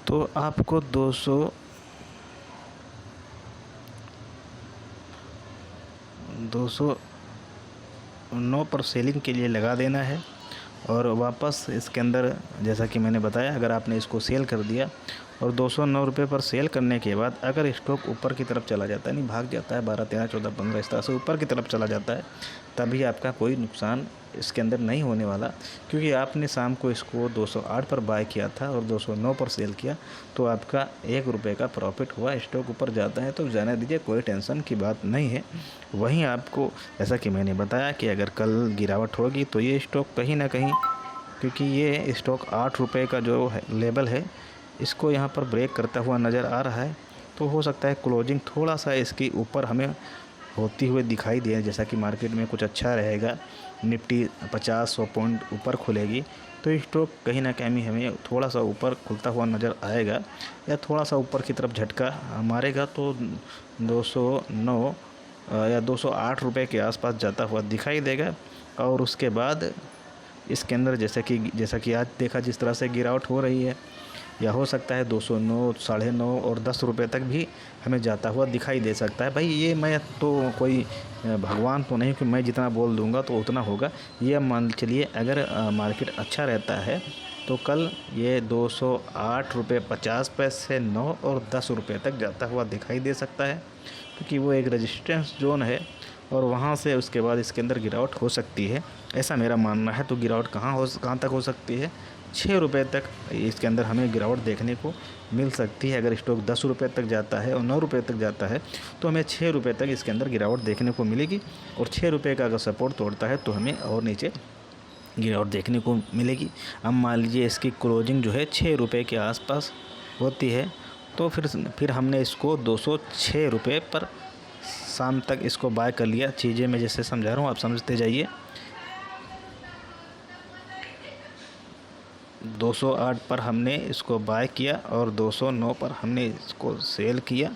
तो आपको 209 पर सेलिंग के लिए लगा देना है, और वापस इसके अंदर जैसा कि मैंने बताया, अगर आपने इसको सेल कर दिया और ₹209 पर सेल करने के बाद अगर स्टॉक ऊपर की तरफ चला जाता है, नहीं भाग जाता है 12, 13, 14, 15 इस तरह से ऊपर की तरफ चला जाता है, तभी आपका कोई नुकसान इसके अंदर नहीं होने वाला, क्योंकि आपने शाम को इसको 208 पर बाय किया था और 209 पर सेल किया, तो आपका ₹1 का प्रॉफिट हुआ। स्टॉक ऊपर जाता है तो जाने दीजिए, कोई टेंशन की बात नहीं है। वहीं आपको जैसा कि मैंने बताया कि अगर कल गिरावट होगी तो ये स्टॉक कहीं ना कहीं, क्योंकि ये स्टॉक ₹8 का जो है लेवल है, इसको यहाँ पर ब्रेक करता हुआ नज़र आ रहा है, तो हो सकता है क्लोजिंग थोड़ा सा इसके ऊपर हमें होती हुई दिखाई दे। जैसा कि मार्केट में कुछ अच्छा रहेगा, निफ्टी 50-100 पॉइंट ऊपर खुलेगी, तो स्टॉक कहीं ना कहीं हमें थोड़ा सा ऊपर खुलता हुआ नज़र आएगा, या थोड़ा सा ऊपर की तरफ झटका मारेगा तो 209 या ₹208 के आसपास जाता हुआ दिखाई देगा। और उसके बाद इसके अंदर जैसा कि आज देखा जिस तरह से गिरावट हो रही है, या हो सकता है 209, 9.5 और 10 रुपये तक भी हमें जाता हुआ दिखाई दे सकता है। भाई ये मैं तो कोई भगवान तो नहीं कि मैं जितना बोल दूंगा तो उतना होगा। ये मान चलिए अगर मार्केट अच्छा रहता है तो कल ये 208 रुपये 50 पैसे, 9 और 10 रुपये तक जाता हुआ दिखाई दे सकता है, क्योंकि वो एक रेजिस्टेंस जोन है और वहाँ से उसके बाद इसके अंदर गिरावट हो सकती है, ऐसा मेरा मानना है। तो गिरावट कहाँ तक हो सकती है? 6 रुपये तक इसके अंदर हमें गिरावट देखने को मिल सकती है। अगर स्टॉक 10 रुपये तक जाता है और 9 रुपये तक जाता है तो हमें 6 रुपये तक इसके अंदर गिरावट देखने को मिलेगी, और 6 रुपये का अगर सपोर्ट तोड़ता है तो हमें और नीचे गिरावट देखने को मिलेगी। अब मान लीजिए इसकी क्लोजिंग जो है 6 रुपये के आसपास होती है, तो फिर हमने इसको 206 रुपये पर शाम तक इसको बाय कर लिया। चीज़ें मैं जैसे समझा रहा हूँ आप समझते जाइए। 208 पर हमने इसको बाय किया और 209 पर हमने इसको सेल किया,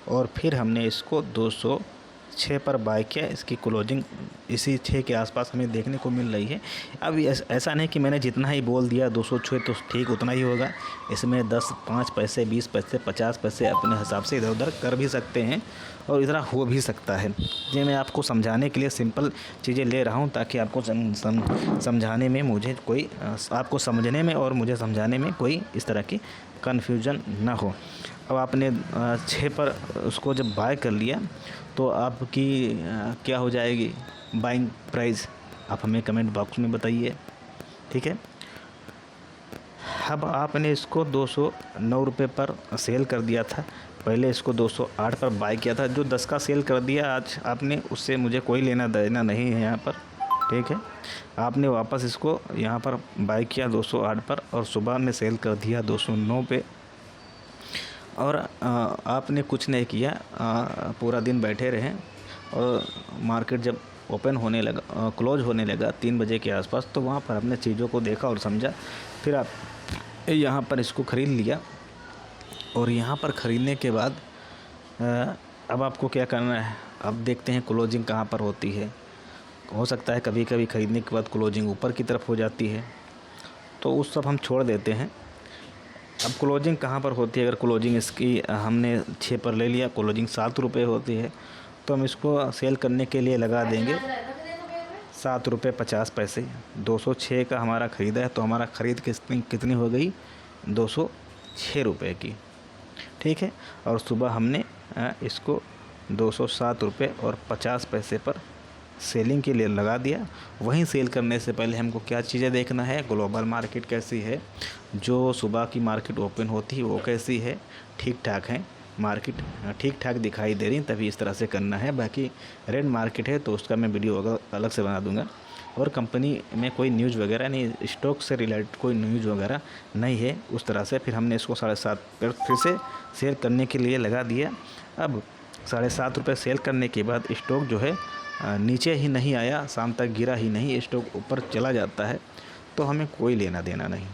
और फिर हमने इसको 206 पर बाय किया। इसकी क्लोजिंग इसी 6 के आसपास हमें देखने को मिल रही है। अब ऐसा नहीं कि मैंने जितना ही बोल दिया 206 तो ठीक उतना ही होगा। इसमें 10, 5 पैसे, 20 पैसे, 50 पैसे अपने हिसाब से इधर उधर कर भी सकते हैं, और इधर हो भी सकता है। ये मैं आपको समझाने के लिए सिंपल चीज़ें ले रहा हूँ, ताकि आपको समझाने में मुझे कोई आपको समझने में और मुझे समझाने में कोई इस तरह की कन्फ्यूजन ना हो। अब आपने 6 पर उसको जब बाय कर लिया तो आपकी क्या हो जाएगी बाइंग प्राइस, आप हमें कमेंट बॉक्स में बताइए, ठीक है। अब आपने इसको 209 रुपये पर सेल कर दिया था, पहले इसको 208 पर बाय किया था। जो 10 का सेल कर दिया आज आपने, उससे मुझे कोई लेना देना नहीं है यहाँ पर, ठीक है। आपने वापस इसको यहाँ पर बाय किया 208 पर, और सुबह में सेल कर दिया 209 पे, और आपने कुछ नहीं किया, पूरा दिन बैठे रहे, और मार्केट जब ओपन होने लगा, क्लोज होने लगा 3 बजे के आसपास, तो वहाँ पर आपने चीज़ों को देखा और समझा। फिर आप यहाँ पर इसको ख़रीद लिया, और यहाँ पर ख़रीदने के बाद अब आपको क्या करना है, अब देखते हैं क्लोजिंग कहाँ पर होती है। हो सकता है कभी कभी ख़रीदने के बाद क्लोजिंग ऊपर की तरफ हो जाती है, तो उस सब हम छोड़ देते हैं। अब क्लोजिंग कहाँ पर होती है? अगर क्लोजिंग इसकी हमने 6 पर ले लिया, क्लोजिंग 7 रुपये होती है, तो हम इसको सेल करने के लिए लगा देंगे 7 रुपये 50 पैसे। 206 का हमारा ख़रीदा है, तो हमारा ख़रीद कितनी हो गई? 206 रुपये की, ठीक है। और सुबह हमने इसको 207 रुपये और 50 पैसे पर सेलिंग के लिए लगा दिया। वहीं सेल करने से पहले हमको क्या चीज़ें देखना है? ग्लोबल मार्केट कैसी है, जो सुबह की मार्केट ओपन होती है वो कैसी है, ठीक ठाक है मार्केट, ठीक ठाक दिखाई दे रही, तभी इस तरह से करना है। बाकी रेड मार्केट है तो उसका मैं वीडियो अलग से बना दूंगा। और कंपनी में कोई न्यूज़ वगैरह नहीं, स्टॉक से रिलेटेड कोई न्यूज़ वगैरह नहीं है उस तरह से। फिर हमने इसको 7.5 पर फिर से सेल करने के लिए लगा दिया। अब 7.5 रुपये सेल करने के बाद स्टॉक जो है नीचे ही नहीं आया, शाम तक गिरा ही नहीं, स्टॉक ऊपर चला जाता है, तो हमें कोई लेना देना नहीं,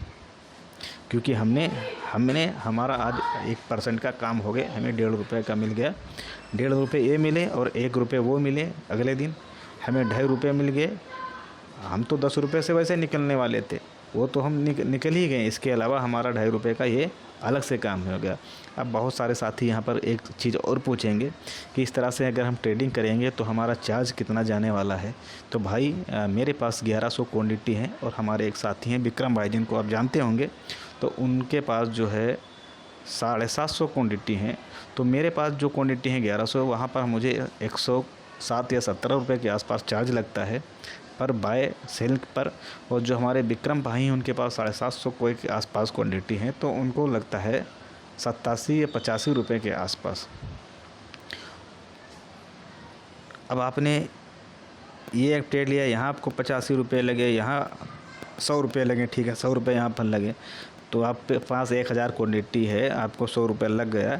क्योंकि हमने हमारा आज 1% का काम हो गया। हमें 1.5 रुपये का मिल गया, 1.5 रुपये ये मिले और 1 रुपये वो मिले। अगले दिन हमें 2.5 रुपये मिल गए। हम तो 10 रुपये से वैसे निकलने वाले थे, वो तो हम निकल ही गए। इसके अलावा हमारा 2.5 रुपये का ये अलग से काम हो गया। अब बहुत सारे साथी यहाँ पर एक चीज़ और पूछेंगे कि इस तरह से अगर हम ट्रेडिंग करेंगे तो हमारा चार्ज कितना जाने वाला है। तो भाई मेरे पास 1100 क्वांटिटी है, और हमारे एक साथी हैं विक्रम भाई, जिनको आप जानते होंगे, तो उनके पास जो है 750 क्वांटिटी हैं। तो मेरे पास जो क्वांटिटी है 1100, वहाँ पर मुझे 107 या 17 रुपये के आसपास चार्ज लगता है पर बाय सेल पर। और जो हमारे विक्रम भाई हैं उनके पास 750 कोई के आसपास क्वांटिटी है, तो उनको लगता है 87 या 85 रुपये के आसपास। अब आपने ये एक ट्रेड लिया, यहाँ आपको 85 रुपये लगे, यहाँ 100 रुपये लगे, ठीक है, 100 रुपये यहाँ पर लगे, तो आपके पास 1000 क्वांटिटी है, आपको 100 रुपये लग गया,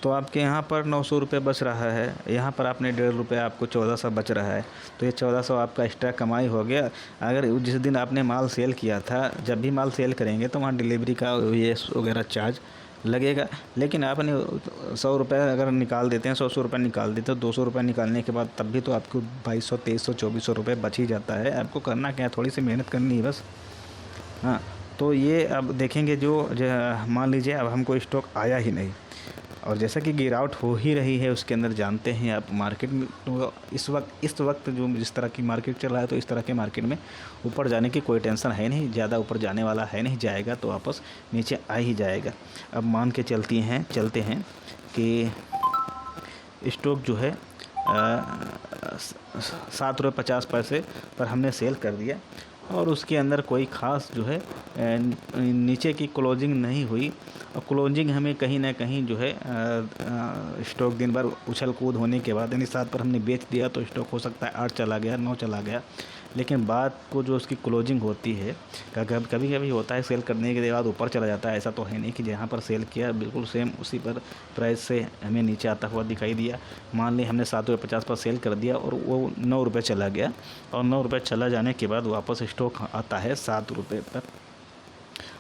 तो आपके यहाँ पर 900 रुपये बच रहा है। यहाँ पर आपने 1.5 रुपये, आपको 1400 बच रहा है, तो ये 1400 आपका एक्स्ट्रा कमाई हो गया। अगर जिस दिन आपने माल सेल किया था, जब भी माल सेल करेंगे तो वहाँ डिलीवरी का ये वगैरह चार्ज लगेगा। लेकिन आपने 100 रुपये अगर निकाल देते हैं, 100 रुपये निकाल देते हैं, 200 रुपये निकालने के बाद तब भी तो आपको 2200, 2300, 2400 रुपये बच ही जाता है। आपको करना क्या है, थोड़ी सी मेहनत करनी है बस। हाँ, तो ये अब देखेंगे मान लीजिए अब हमको स्टॉक आया ही नहीं और जैसा कि गिरावट हो ही रही है उसके अंदर, जानते हैं आप मार्केट में तो इस वक्त जो जिस तरह की मार्केट चल रहा है, तो इस तरह के मार्केट में ऊपर जाने की कोई टेंशन है नहीं, ज़्यादा ऊपर जाने वाला है नहीं, जाएगा तो वापस नीचे आ ही जाएगा। अब मान के चलते हैं कि स्टॉक जो है 7 रुपये 50 पैसे पर हमने सेल कर दिया और उसके अंदर कोई ख़ास जो है नीचे की क्लोजिंग नहीं हुई और क्लोजिंग हमें कहीं ना कहीं जो है स्टॉक दिन भर उछल कूद होने के बाद यानी 7 पर हमने बेच दिया तो स्टॉक हो सकता है 8 चला गया, 9 चला गया। लेकिन बाद को जो उसकी क्लोजिंग होती है, कभी कभी होता है सेल करने के बाद ऊपर चला जाता है। ऐसा तो है नहीं कि जहाँ पर सेल किया बिल्कुल सेम उसी पर प्राइस से हमें नीचे आता हुआ दिखाई दिया। मान ली हमने 7 रुपये 50 पर सेल कर दिया और वो 9 रुपये चला गया और 9 रुपये चला जाने के बाद वापस स्टॉक आता है 7 रुपये पर।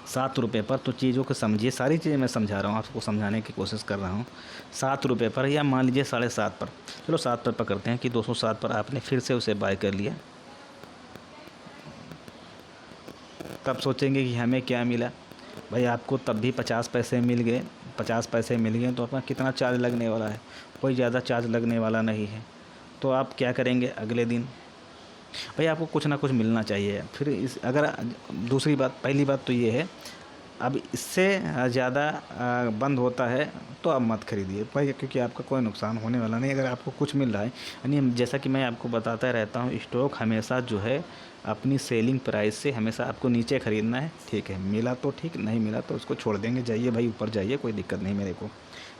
7 रुपये पर तो चीज़ों को समझिए, सारी चीज़ें मैं समझा रहा हूँ, आपको समझाने की कोशिश कर रहा हूँ। 7 रुपये पर या मान लीजिए 7.5 पर, चलो 7 पर पकड़ते हैं कि 207 पर आपने फिर से उसे बाय कर लिया। तब सोचेंगे कि हमें क्या मिला भाई, आपको तब भी 50 पैसे मिल गए। 50 पैसे मिल गए तो अपना कितना चार्ज लगने वाला है, कोई ज़्यादा चार्ज लगने वाला नहीं है। तो आप क्या करेंगे अगले दिन, भाई आपको कुछ ना कुछ मिलना चाहिए। फिर अगर दूसरी बात, पहली बात तो ये है, अब इससे ज़्यादा बंद होता है तो आप मत खरीदिए भाई, क्योंकि आपका कोई नुकसान होने वाला नहीं। अगर आपको कुछ मिल रहा है, यानी जैसा कि मैं आपको बताता रहता हूँ, स्टॉक हमेशा जो है अपनी सेलिंग प्राइस से हमेशा आपको नीचे ख़रीदना है। ठीक है, मिला तो ठीक, नहीं मिला तो उसको छोड़ देंगे, जाइए भाई ऊपर जाइए, कोई दिक्कत नहीं मेरे को।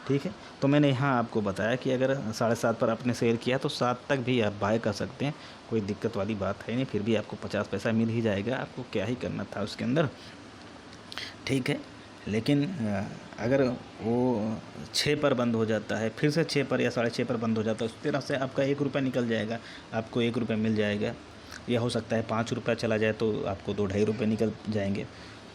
ठीक है, तो मैंने यहाँ आपको बताया कि अगर 7.5 पर आपने सेल किया तो 7 तक भी आप बाय कर सकते हैं, कोई दिक्कत वाली बात है नहीं। फिर भी आपको 50 पैसा मिल ही जाएगा, आपको क्या ही करना था उसके अंदर। ठीक है, लेकिन अगर वो 6 पर बंद हो जाता है, फिर से 6 पर या 6.5 पर बंद हो जाता है, उस तरह से आपका 1 रुपया निकल जाएगा, आपको 1 रुपया मिल जाएगा। या हो सकता है 5 रुपया चला जाए तो आपको 2-2.5 रुपये निकल जाएंगे।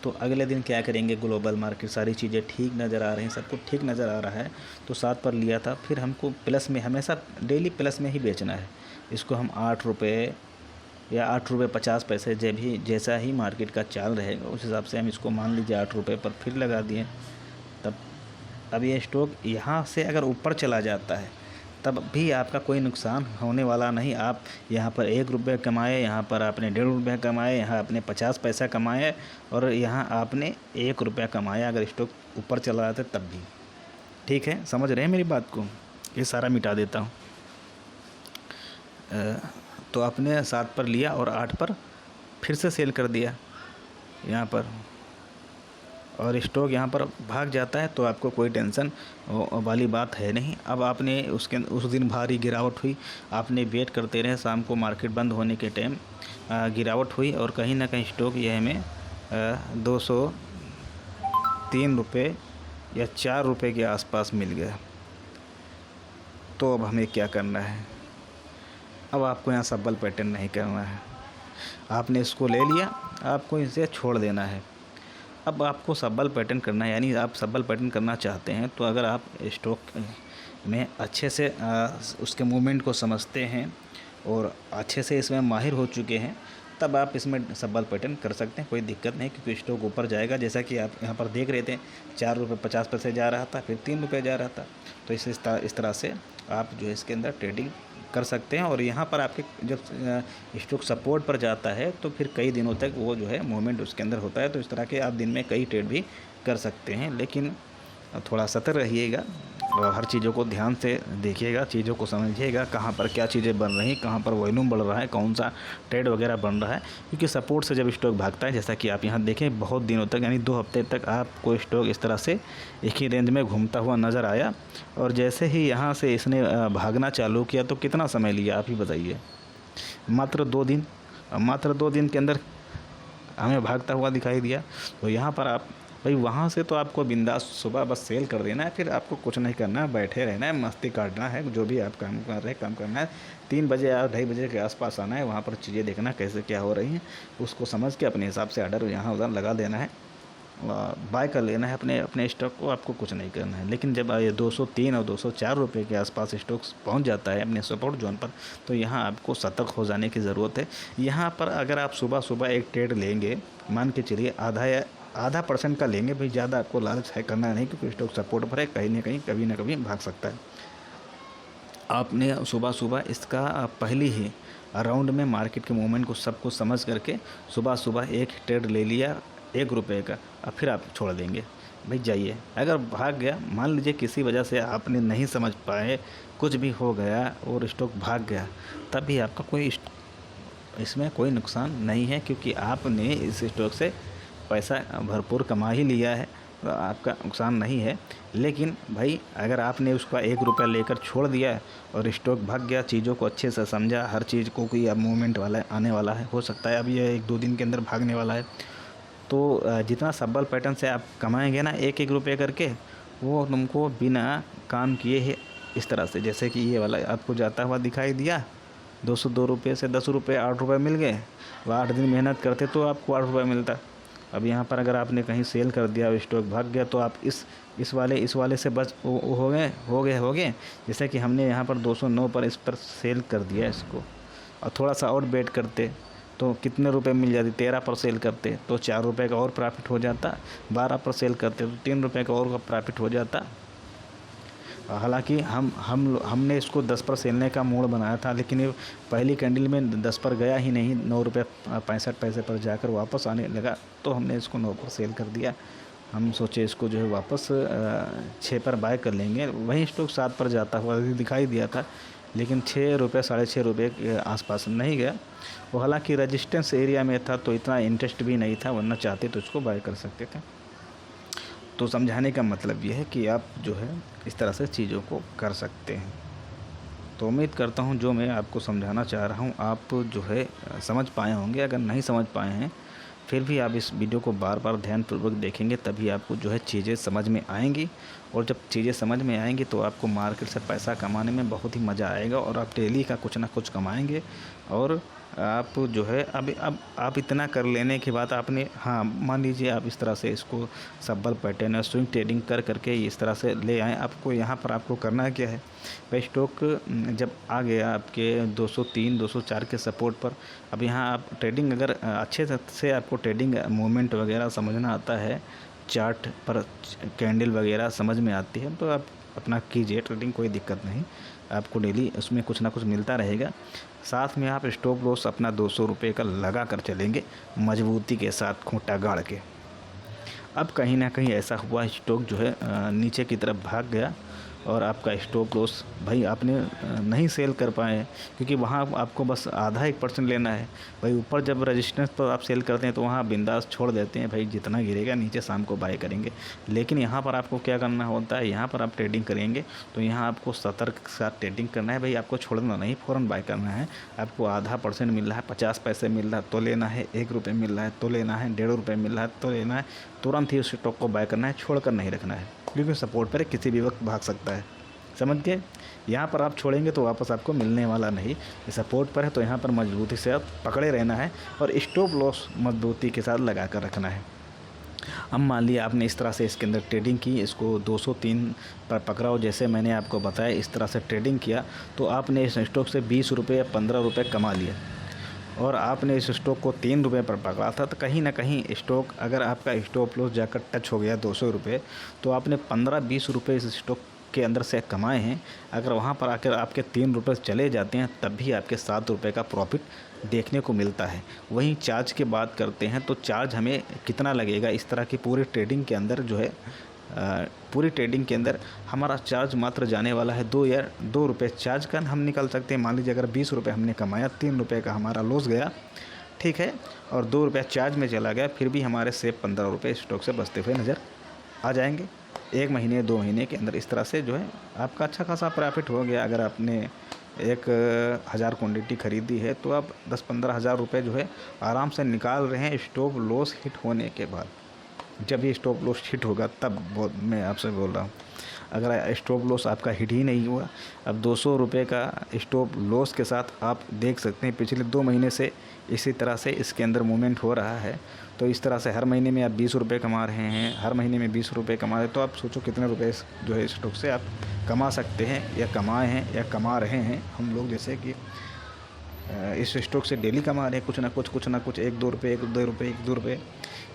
तो अगले दिन क्या करेंगे, ग्लोबल मार्केट सारी चीज़ें ठीक नज़र आ रही हैं, सब कुछ ठीक नज़र आ रहा है तो 7 पर लिया था, फिर हमको प्लस में, हमेशा डेली प्लस में ही बेचना है इसको। हम 8 रुपये या 8 रुपये 50 पैसे जैसा ही मार्केट का चाल रहेगा उस हिसाब से हम इसको मान लीजिए 8 रुपये पर फिर लगा दिए। तब अब ये स्टॉक यहाँ से अगर ऊपर चला जाता है तब भी आपका कोई नुकसान होने वाला नहीं। आप यहाँ पर 1 रुपये कमाए, यहाँ पर आपने 1.5 रुपये कमाए, यहाँ आपने 50 पैसा कमाए और यहाँ आपने 1 रुपया कमाया अगर स्टॉक ऊपर चला जाता है तब भी। ठीक है, समझ रहे हैं मेरी बात को, ये सारा मिटा देता हूँ। तो आपने 7 पर लिया और 8 पर फिर से सेल कर दिया यहाँ पर और स्टॉक यहाँ पर भाग जाता है तो आपको कोई टेंशन वाली बात है नहीं। अब आपने उस दिन भारी गिरावट हुई, आपने वेट करते रहे, शाम को मार्केट बंद होने के टाइम गिरावट हुई और कहीं ना कहीं स्टॉक यह हमें 203 रुपये या 4 रुपये के आसपास मिल गया। तो अब हमें क्या करना है, अब आपको यहाँ सब्बल पैटर्न नहीं करना है, आपने इसको ले लिया, आपको इसे छोड़ देना है। अब आपको सब्बल पैटर्न करना है, यानी आप सब्बल पैटर्न करना चाहते हैं तो अगर आप स्टॉक में अच्छे से उसके मूवमेंट को समझते हैं और अच्छे से इसमें माहिर हो चुके हैं तब आप इसमें सब्बल पैटर्न कर सकते हैं, कोई दिक्कत नहीं, क्योंकि स्टॉक ऊपर जाएगा। जैसा कि आप यहाँ पर देख रहे थे 4 रुपये 50 पैसे जा रहा था, फिर 3 रुपये जा रहा था। तो इस तरह से आप जो है इसके अंदर ट्रेडिंग कर सकते हैं। और यहाँ पर आपके जब स्टॉक सपोर्ट पर जाता है तो फिर कई दिनों तक वो जो है मूवमेंट उसके अंदर होता है। तो इस तरह के आप दिन में कई ट्रेड भी कर सकते हैं, लेकिन थोड़ा सतर्क रहिएगा और हर चीज़ों को ध्यान से देखिएगा, चीज़ों को समझिएगा, कहाँ पर क्या चीज़ें बन रही, कहाँ पर वॉल्यूम बढ़ रहा है, कौन सा ट्रेड वगैरह बन रहा है। क्योंकि सपोर्ट से जब स्टॉक भागता है, जैसा कि आप यहाँ देखें, बहुत दिनों तक यानी 2 हफ्ते तक आपको स्टॉक इस तरह से एक ही रेंज में घूमता हुआ नज़र आया और जैसे ही यहाँ से इसने भागना चालू किया तो कितना समय लिया आप ही बताइए, मात्र 2 दिन। मात्र 2 दिन के अंदर हमें भागता हुआ दिखाई दिया। तो यहाँ पर आप भाई वहाँ से तो आपको बिंदास सुबह बस सेल कर देना है, फिर आपको कुछ नहीं करना है, बैठे रहना है, मस्ती काटना है, जो भी आप काम कर रहे हैं काम करना है। 3 बजे या 2:30 बजे के आसपास आना है, वहाँ पर चीज़ें देखना कैसे क्या हो रही हैं, उसको समझ के अपने हिसाब से ऑर्डर यहाँ उधर लगा देना है। बाय कर लेना है अपने अपने स्टॉक को, आपको कुछ नहीं करना है। लेकिन जब ये 203 और 204 रुपये के आसपास स्टॉक्स पहुंच जाता है अपने सपोर्ट जोन पर, तो यहाँ आपको सतर्क हो जाने की ज़रूरत है। यहाँ पर अगर आप सुबह सुबह एक ट्रेड लेंगे, मान के चलिए आधा % का लेंगे भाई, ज़्यादा आपको लालच है करना नहीं, क्योंकि स्टॉक सपोर्ट पर है, कहीं ना कहीं कभी ना कभी भाग सकता है। आपने सुबह सुबह इसका पहले ही राउंड में मार्केट के मूवमेंट को सब कुछ समझ करके सुबह सुबह एक ट्रेड ले लिया 1 रुपये का, अब फिर आप छोड़ देंगे भाई, जाइए। अगर भाग गया, मान लीजिए किसी वजह से आपने नहीं समझ पाए, कुछ भी हो गया और स्टॉक भाग गया, तब भी आपका इसमें कोई नुकसान नहीं है, क्योंकि आपने इस स्टॉक से पैसा भरपूर कमा ही लिया है, तो आपका नुकसान नहीं है। लेकिन भाई अगर आपने उसका 1 रुपया लेकर छोड़ दिया और स्टॉक भाग गया, चीज़ों को अच्छे से समझा, हर चीज़ को कि अब मूवमेंट वाला है, आने वाला है, हो सकता है अब ये 1-2 दिन के अंदर भागने वाला है, तो जितना सब्बल पैटर्न से आप कमाएंगे ना 1-1 रुपये करके, वो तुमको बिना काम किए है इस तरह से, जैसे कि ये वाला आपको जाता हुआ दिखाई दिया, 202 रुपये से 10 रुपये 8 रुपये मिल गए। वह 8 दिन मेहनत करते तो आपको 8 रुपये मिलता। अब यहाँ पर अगर आपने कहीं सेल कर दिया, स्टॉक भाग गया, तो आप इस वाले से बच हो गए। जैसे कि हमने यहाँ पर 209 पर इस पर सेल कर दिया इसको, और थोड़ा सा और बेट करते तो कितने रुपए मिल जाते, 13 पर सेल करते तो 4 रुपये का और प्रॉफिट हो जाता, 12 पर सेल करते तो 3 रुपये का और प्रॉफिट हो जाता। हालांकि हमने इसको 10 पर सेलने का मूड बनाया था, लेकिन ये पहली कैंडल में 10 पर गया ही नहीं, 9 रुपये 65 पैसे पर जाकर वापस आने लगा, तो हमने इसको 9 पर सेल कर दिया। हम सोचे इसको जो है वापस 6 पर बाय कर लेंगे, वहीं स्टॉक 7 पर जाता हुआ दिखाई दिया था, लेकिन 6 रुपये 6.5 रुपये के आसपास नहीं गया। वो हालांकि रेजिस्टेंस एरिया में था, तो इतना इंटरेस्ट भी नहीं था, वरना चाहते तो इसको बाय कर सकते थे। तो समझाने का मतलब ये है कि आप जो है इस तरह से चीज़ों को कर सकते हैं। तो उम्मीद करता हूँ जो मैं आपको समझाना चाह रहा हूँ आप जो है समझ पाए होंगे। अगर नहीं समझ पाए हैं, फिर भी आप इस वीडियो को बार बार ध्यानपूर्वक देखेंगे, तभी आपको जो है चीज़ें समझ में आएंगी। और जब चीज़ें समझ में आएंगी तो आपको मार्केट से पैसा कमाने में बहुत ही मज़ा आएगा, और आप डेली का कुछ ना कुछ कमाएंगे। और आप जो है अब आप इतना कर लेने के बाद आपने, हाँ मान लीजिए आप इस तरह से इसको सब्बल पैटर्न और स्विंग ट्रेडिंग कर करके इस तरह से ले आएँ, आपको यहाँ पर आपको करना क्या है भाई, स्टॉक जब आ गया आपके 203 204 के सपोर्ट पर, अब यहाँ आप ट्रेडिंग अगर अच्छे से आपको ट्रेडिंग मूवमेंट वगैरह समझना आता है, चार्ट पर कैंडल वगैरह समझ में आती है, तो आप अपना कीजिए ट्रेडिंग, कोई दिक्कत नहीं, आपको डेली उसमें कुछ ना कुछ मिलता रहेगा। साथ में आप स्टॉप लॉस अपना 200 रुपये का लगा कर चलेंगे मजबूती के साथ, खूंटा गाड़ के। अब कहीं ना कहीं ऐसा हुआ, स्टॉक जो है नीचे की तरफ भाग गया, और आपका स्टॉप लॉस भाई आपने नहीं सेल कर पाए, क्योंकि वहाँ आपको बस आधा 1% लेना है भाई। ऊपर जब रेजिस्टेंस पर आप सेल करते हैं तो वहाँ बिंदास छोड़ देते हैं भाई, जितना गिरेगा नीचे शाम को बाय करेंगे। लेकिन यहाँ पर आपको क्या करना होता है, यहाँ पर आप ट्रेडिंग करेंगे तो यहाँ आपको सतर्क के साथ ट्रेडिंग करना है भाई, आपको छोड़ना नहीं, फ़ौरन बाय करना है। आपको आधा % मिल रहा है, 50 पैसे मिल रहा है तो लेना है, 1 रुपये मिल रहा है तो लेना है, 1.5 रुपये मिल रहा है तो लेना है, तुरंत ही उस स्टॉक को बाय करना है, छोड़ कर नहीं रखना है, क्योंकि सपोर्ट पर किसी भी वक्त भाग सकता है। समझ गए? यहाँ पर आप छोड़ेंगे तो वापस आपको मिलने वाला नहीं, ये सपोर्ट पर है, तो यहाँ पर मजबूती से आप पकड़े रहना है, और स्टॉप लॉस मजबूती के साथ लगा कर रखना है। अब मान लिया आपने इस तरह से इसके अंदर ट्रेडिंग की, इसको 203 पर पकड़ाओ, जैसे मैंने आपको बताया इस तरह से ट्रेडिंग किया, तो आपने इस स्टॉक से 20 रुपये या 15 रुपये कमा लिया, और आपने इस स्टॉक को 3 रुपये पर पकड़ा था, तो कहीं ना कहीं स्टॉक, अगर आपका स्टॉप लॉस जाकर टच हो गया 200 रुपये, तो आपने 15-20 रुपये इस स्टॉक के अंदर से कमाए हैं। अगर वहाँ पर आकर आपके 3 रुपये चले जाते हैं, तब भी आपके 7 रुपये का प्रॉफिट देखने को मिलता है। वहीं चार्ज की बात करते हैं, तो चार्ज हमें कितना लगेगा इस तरह की पूरी ट्रेडिंग के अंदर जो है, पूरी ट्रेडिंग के अंदर हमारा चार्ज मात्र जाने वाला है 2 रुपये चार्ज का हम निकल सकते हैं। मान लीजिए अगर 20 रुपये हमने कमाया, 3 रुपये का हमारा लॉस गया, ठीक है, और 2 रुपये चार्ज में चला गया, फिर भी हमारे से 15 रुपये स्टॉक से बचते हुए नज़र आ जाएंगे। 1 महीने 2 महीने के अंदर इस तरह से जो है आपका अच्छा खासा प्रॉफिट हो गया। अगर आपने 1000 क्वांटिटी खरीदी है, तो आप 10-15 हज़ार रुपये जो है आराम से निकाल रहे हैं स्टॉप लॉस हिट होने के बाद। जब ये स्टॉप लॉस हिट होगा तब मैं आपसे बोल रहा हूँ। अगर स्टॉप लॉस आपका हिट ही नहीं हुआ। अब 200 रुपये का स्टॉप लॉस के साथ आप देख सकते हैं पिछले 2 महीने से इसी तरह से इसके अंदर मूवमेंट हो रहा है। तो इस तरह से हर महीने में आप 20 रुपये कमा रहे हैं, हर महीने में 20 रुपये कमा रहे हैं, तो आप सोचो कितने रुपए जो है स्टॉक से आप कमा सकते हैं या कमाए हैं या कमा रहे हैं। हम लोग जैसे कि इस स्टॉक से डेली कमा रहे हैं कुछ ना कुछ 1-2 रुपये 1-2 रुपये 1-2 रुपये।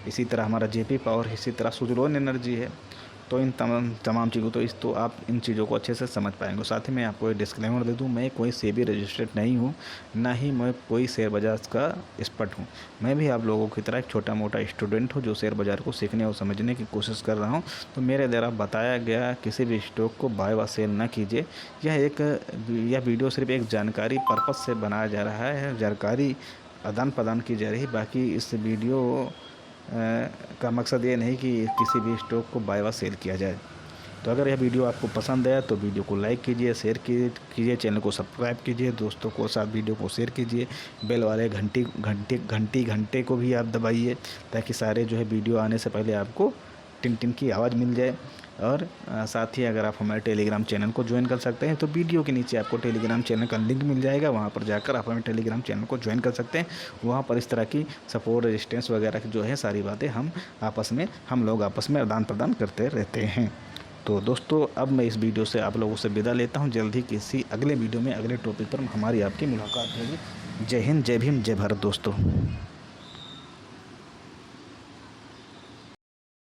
इसी तरह हमारा जेपी पावर, इसी तरह सुजलोन एनर्जी है। तो इन तमाम चीज़ों तो आप इन चीज़ों को अच्छे से समझ पाएंगे। साथ ही मैं आपको एक डिस्क्लेमर दे दूं, मैं कोई सेबी रजिस्टर्ड नहीं हूं, ना ही मैं कोई शेयर बाजार का एक्सपर्ट हूं। मैं भी आप लोगों की तरह एक छोटा मोटा स्टूडेंट हूं जो शेयर बाजार को सीखने और समझने की कोशिश कर रहा हूं। तो मेरे द्वारा बताया गया किसी भी स्टॉक को बाय व सेल न कीजिए। यह वीडियो सिर्फ एक जानकारी पर्पज़ से बनाया जा रहा है, जानकारी आदान प्रदान की जा रही है। बाकी इस वीडियो का मकसद ये नहीं कि किसी भी स्टॉक को बाय व सेल किया जाए। तो अगर यह वीडियो आपको पसंद आया तो वीडियो को लाइक कीजिए, शेयर कीजिए, चैनल को सब्सक्राइब कीजिए, दोस्तों को साथ वीडियो को शेयर कीजिए, बेल वाले घंटे को भी आप दबाइए ताकि सारे जो है वीडियो आने से पहले आपको टिन की आवाज़ मिल जाए। और साथ ही अगर आप हमारे टेलीग्राम चैनल को ज्वाइन कर सकते हैं तो वीडियो के नीचे आपको टेलीग्राम चैनल का लिंक मिल जाएगा, वहां पर जाकर आप हमारे टेलीग्राम चैनल को ज्वाइन कर सकते हैं। वहां पर इस तरह की सपोर्ट, रेजिस्टेंस वगैरह की जो है सारी बातें हम लोग आपस में आदान प्रदान करते रहते हैं। तो दोस्तों अब मैं इस वीडियो से आप लोगों से विदा लेता हूँ। जल्द ही किसी अगले वीडियो में अगले टॉपिक पर हमारी आपकी मुलाकात होगी। जय हिंद, जय भीम, जय भारत दोस्तों।